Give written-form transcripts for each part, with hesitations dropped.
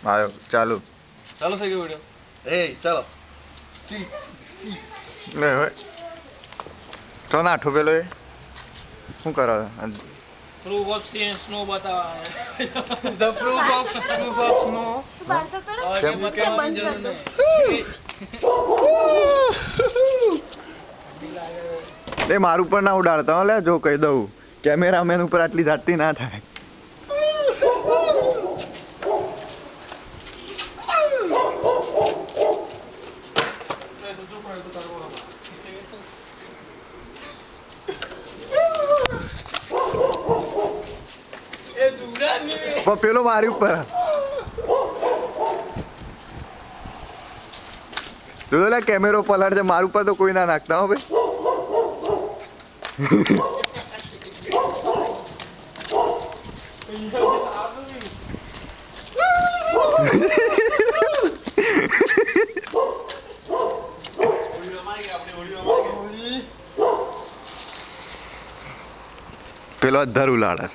આવ્યો ચાલુ ચાલો થઈ ગયો વિડિયો એ ચાલો સી સી લે હવે તો ના ઠોપેલો એ શું કરો પ્રૂફ ઓફ નો બતા ધ પ્રૂફ ઓફ સ્નો કેમ? બતાવવાની જરૂર નહીં એ મારું પર ના ઉડાડતા હો લે જો કહી દઉં કેમેરામેન ઉપર આટલી જાતી ના થાય પણ પેલો મારી ઉપર જો લે કેમેરો પલટ છે મારું ઉપર તો કોઈ ના નાખતા હો ભાઈ પેલો અધર ઉલાડે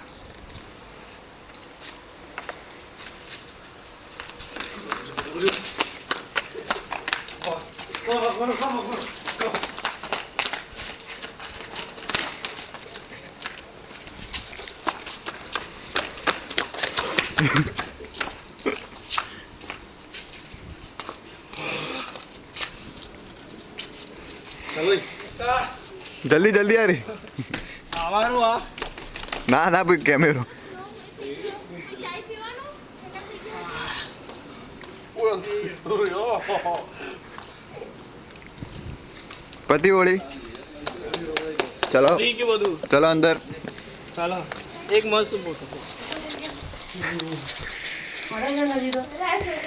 જલ્દી જલ્દી યાર આવવાનું આ ના ના ભાઈ કેમેરો પતિ હોળી ચલો ચલો અંદર ચાલો એક મસ્ત ફોટો